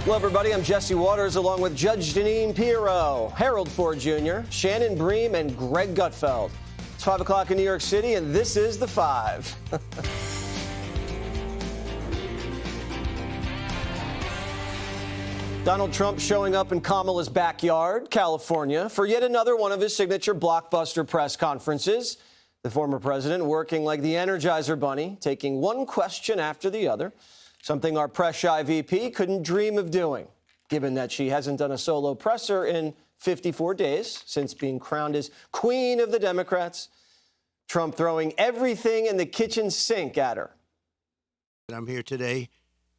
Hello, everybody. I'm Jesse Waters, along with Judge Janine Pirro, Harold Ford Jr., Shannon Bream, and Greg Gutfeld. It's 5 o'clock in New York City, and this is The Five. Donald Trump showing up in Kamala's backyard, California, for yet another one of his signature blockbuster press conferences. The former president working like the Energizer Bunny, taking one question after the other, something our press-shy VP couldn't dream of doing, given that she hasn't done a solo presser in 54 days since being crowned as Queen of the Democrats. Trump throwing everything in the kitchen sink at her. I'm here today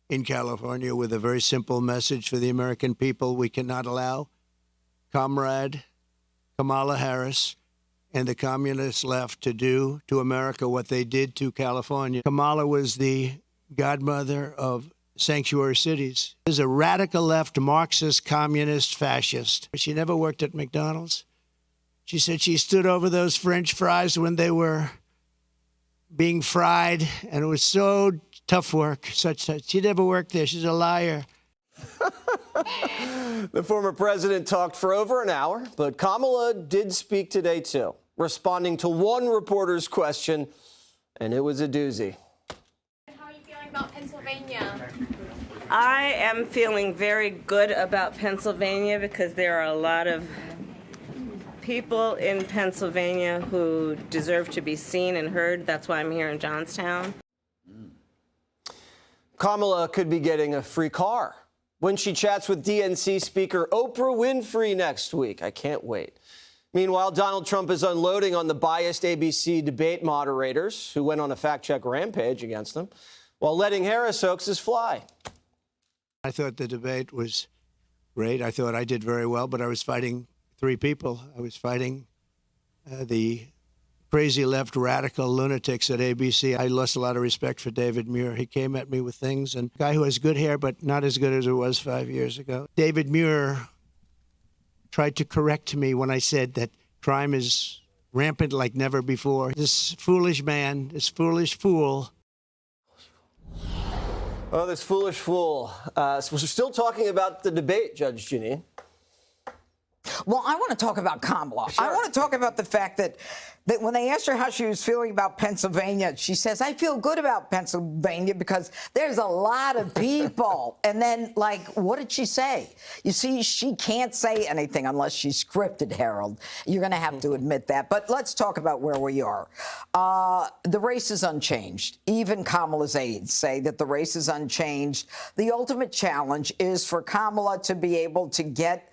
in California with a very simple message for the American people. We cannot allow Comrade Kamala Harris and the communist left to do to America what they did to California. Kamala was the godmother of sanctuary cities. Is a radical left Marxist, communist, fascist. She never worked at McDonald's. She said she stood over those French fries when they were being fried, and it was so tough work. She never worked there. She's a liar. The former president talked for over an hour, but Kamala did speak today, too, responding to one reporter's question, and it was a doozy. How are you feeling about Pennsylvania? I am feeling very good about Pennsylvania because there are a lot of people in Pennsylvania who deserve to be seen and heard. That's why I'm here in Johnstown. Kamala could be getting a free car when she chats with DNC Speaker Oprah Winfrey next week. I can't wait. Meanwhile, Donald Trump is unloading on the biased ABC debate moderators who went on a fact-check rampage against him while letting Harris hoaxes fly. I thought the debate was great. I thought I did very well, but I was fighting three people. I was fighting the crazy left radical lunatics at ABC. I lost a lot of respect for David Muir. He came at me with things, and a guy who has good hair, but not as good as it was 5 years ago. David Muir tried to correct me when I said that crime is rampant like never before. This foolish man, this foolish fool. Oh, this foolish fool. So we're still talking about the debate, Judge Janine. Well, I want to talk about Kamala. Sure. I want to talk about the fact that when they asked her how she was feeling about Pennsylvania, she says, I feel good about Pennsylvania because there's a lot of people. And then, like, what did she say? You see, she can't say anything unless she's scripted, Harold. You're going to have to admit that. But let's talk about where we are. The race is unchanged. Even Kamala's aides say that the race is unchanged. The ultimate challenge is for Kamala to be able to get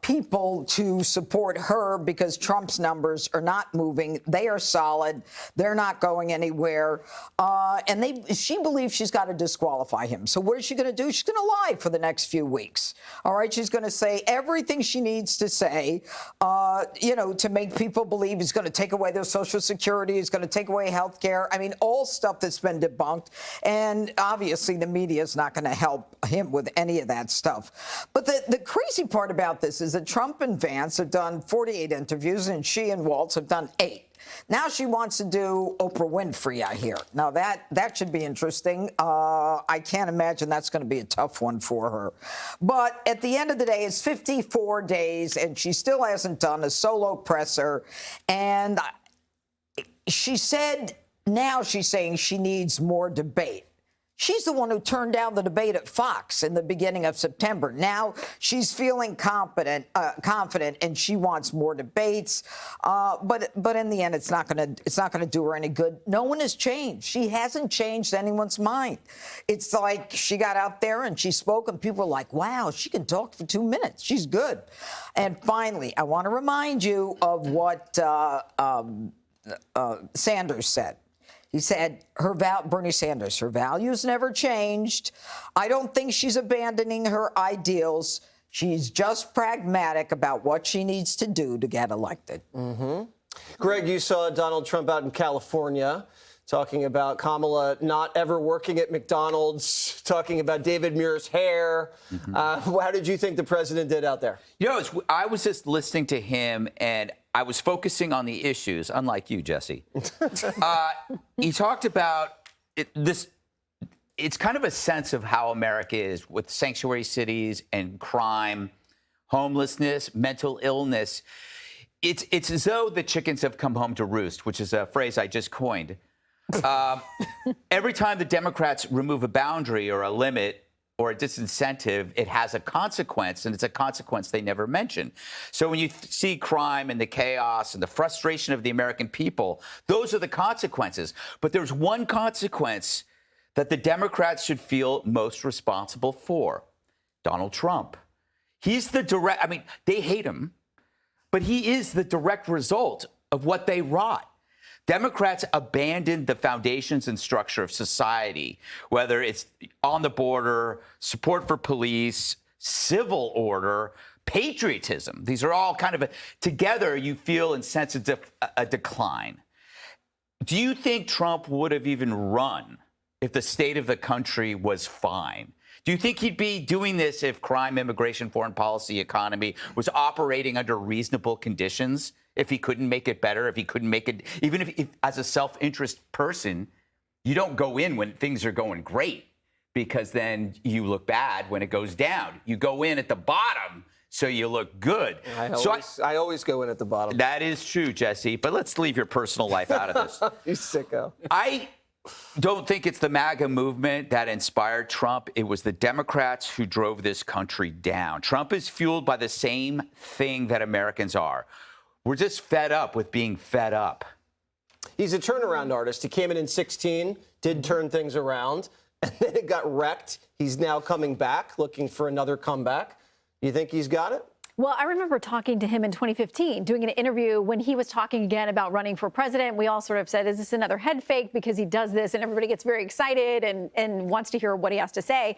people to support her because Trump's numbers are not moving. They are solid. They're not going anywhere. And she believes she's got to disqualify him. So what is she going to do? She's going to lie for the next few weeks. All right. She's going to say everything she needs to say, to make people believe he's going to take away their Social Security. He's going to take away health care. I mean, all stuff that's been debunked. And obviously the media is not going to help him with any of that stuff. But the crazy part about this is that Trump and Vance have done 48 interviews and she and Waltz have done 8. Now she wants to do Oprah Winfrey, I hear. Now, that should be interesting. I can't imagine that's going to be a tough one for her. But at the end of the day, it's 54 days, and she still hasn't done a solo presser. And she said now she's saying she needs more debate. She's the one who turned down the debate at Fox in the beginning of September. Now she's feeling confident, and she wants more debates. But in the end, it's not going to do her any good. No one has changed. She hasn't changed anyone's mind. It's like she got out there and she spoke, and people were like, "Wow, she can talk for 2 minutes. She's good." And finally, I want to remind you of what Sanders said. He said, Bernie Sanders, her values never changed. I don't think she's abandoning her ideals. She's just pragmatic about what she needs to do to get elected. Mm-hmm. Greg, you saw Donald Trump out in California talking about Kamala not ever working at McDonald's, talking about David Muir's hair. Mm-hmm. How did you think the president did out there? I was just listening to him, and I was focusing on the issues, unlike you, Jesse. He talked about this it's kind of a sense of how America is with sanctuary cities and crime, homelessness, mental illness. It's as though the chickens have come home to roost, which is a phrase I just coined. Every time the Democrats remove a boundary or a limit or a disincentive, it has a consequence, and it's a consequence they never mention. So when you see crime and the chaos and the frustration of the American people, those are the consequences. But there's one consequence that the Democrats should feel most responsible for: Donald Trump. He's the direct, I mean, they hate him, but he is the direct result of what they wrought. Democrats abandoned the foundations and structure of society, whether it's on the border, support for police, civil order, patriotism. These are all kind of together you feel and sense a decline. Do you think Trump would have even run if the state of the country was fine? Do you think he'd be doing this if crime, immigration, foreign policy, economy was operating under reasonable conditions? If he couldn't make it better, if he couldn't make it, even if as a self-interest person, you don't go in when things are going great, because then you look bad when it goes down. You go in at the bottom so you look good. I always go in at the bottom. That is true, Jesse, but let's leave your personal life out of this. You sicko. I don't think it's the MAGA movement that inspired Trump. It was the Democrats who drove this country down. Trump is fueled by the same thing that Americans are. We're just fed up with being fed up. He's a turnaround artist. He came in 2016, did turn things around, and then it got wrecked. He's now coming back, looking for another comeback. You think he's got it? Well, I remember talking to him in 2015, doing an interview when he was talking again about running for president. We all sort of said, is this another head fake? Because he does this, and everybody gets very excited and wants to hear what he has to say.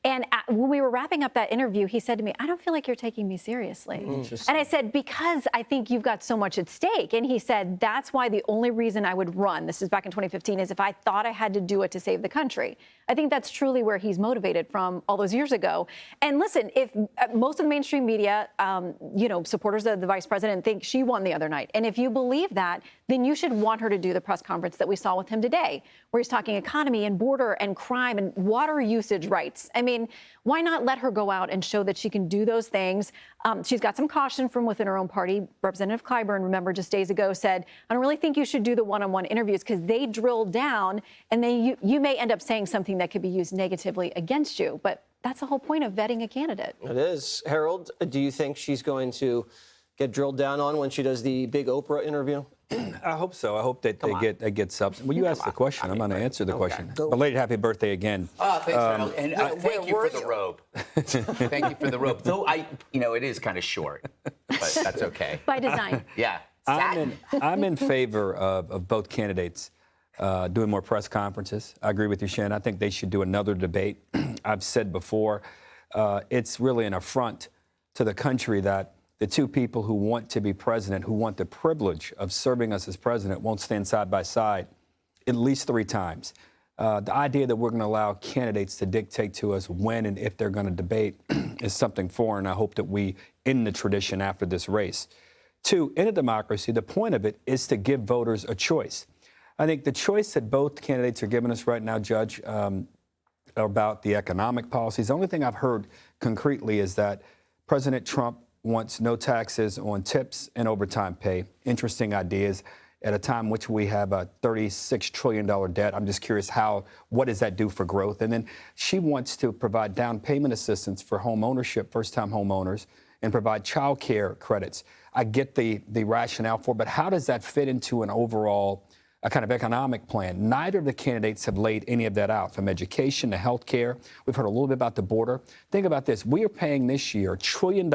And when we were wrapping up that interview, he said to me, I don't feel like you're taking me seriously. And I said, because I think you've got so much at stake. And he said, that's why the only reason I would run, this is back in 2015, is if I thought I had to do it to save the country. I think that's truly where he's motivated from all those years ago. And listen, if most of the mainstream media, supporters of the vice president think she won the other night, and if you believe that, then you should want her to do the press conference that we saw with him today, where he's talking economy and border and crime and water usage rights. I mean, why not let her go out and show that she can do those things? She's got some caution from within her own party. Representative Clyburn, remember, just days ago said, I don't really think you should do the one-on-one interviews because they drill down and then you may end up saying something that could be used negatively against you. But that's the whole point of vetting a candidate. It is. Harold, do you think she's going to get drilled down on when she does the big Oprah interview? I hope so. I hope that they get substance. Well, you asked the question. I'm going to answer the question. Belated happy birthday again. Oh, thanks, Harold. And thank you for the robe. Thank you for the robe. Though it is kind of short, but that's okay. By design. Yeah. I'm in favor of both candidates doing more press conferences. I agree with you, Shannon. I think they should do another debate. I've said before, it's really an affront to the country that the two people who want to be president, who want the privilege of serving us as president, won't stand side by side at least 3 times. The idea that we're going to allow candidates to dictate to us when and if they're going to debate is something foreign. I hope that we end the tradition after this race. 2, in a democracy, the point of it is to give voters a choice. I think the choice that both candidates are giving us right now, Judge, about the economic policies, the only thing I've heard concretely is that President Trump wants no taxes on tips and overtime pay. Interesting ideas at a time which we have a $36 trillion debt. I'm just curious what does that do for growth? And then she wants to provide down payment assistance for home ownership, first-time homeowners, and provide child care credits. I get the rationale for it, but how does that fit into an overall kind of economic plan? Neither of the candidates have laid any of that out, from education to health care. We've heard a little bit about the border. Think about this. We are paying this year $1 trillion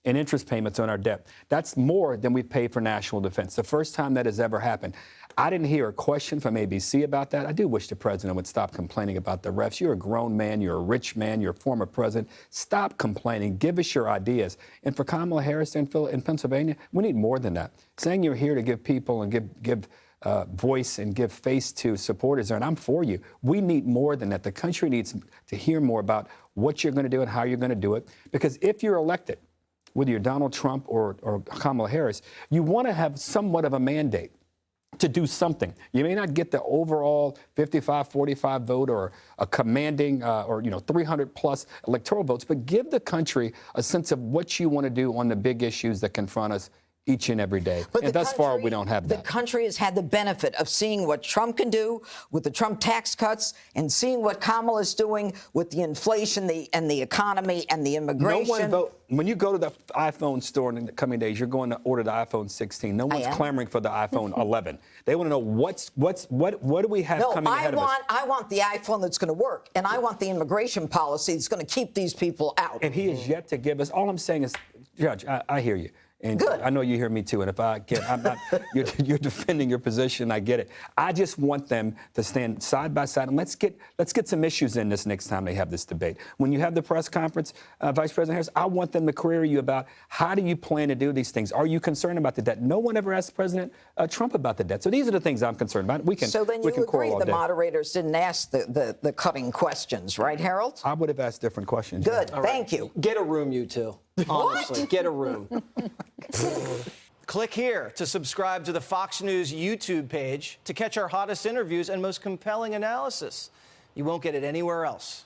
in interest payments on our debt. That's more than we pay for national defense. The first time that has ever happened. I didn't hear a question from ABC about that. I do wish the president would stop complaining about the refs. You're a grown man. You're a rich man. You're a former president. Stop complaining. Give us your ideas. And for Kamala Harris in Pennsylvania, we need more than that. Saying you're here to give people and give voice and give face to supporters, and I'm for you. We need more than that. The country needs to hear more about what you're going to do and how you're going to do it. Because if you're elected, whether you're Donald Trump or Kamala Harris, you want to have somewhat of a mandate. to do something. You may not get the overall 55-45 vote or a commanding 300 plus electoral votes, but give the country a sense of what you want to do on the big issues that confront us each and every day. But and thus far, we don't have that. The country has had the benefit of seeing what Trump can do with the Trump tax cuts and seeing what Kamala's doing with the inflation and the economy and the immigration. No one vote. When you go to the iPhone store in the coming days, you're going to order the iPhone 16. No one's clamoring for the iPhone 11. They want to know what do we have coming ahead of us. I want the iPhone that's going to work, and I want the immigration policy that's going to keep these people out. And he is yet to give us. All I'm saying is, Judge, I hear you. And good. I know you hear me too. And if I get, I'm not, you're defending your position. I get it. I just want them to stand side by side and let's get some issues in this next time they have this debate. When you have the press conference, Vice President Harris, I want them to query you about how do you plan to do these things? Are you concerned about the debt? No one ever asked President Trump about the debt. So these are the things I'm concerned about. So then you agree the moderators didn't ask the cutting questions, right, Harold? I would have asked different questions. Good. Yeah. Thank you. Get a room, you two. Honestly, get a room. Click here to subscribe to the Fox News YouTube page to catch our hottest interviews and most compelling analysis. You won't get it anywhere else.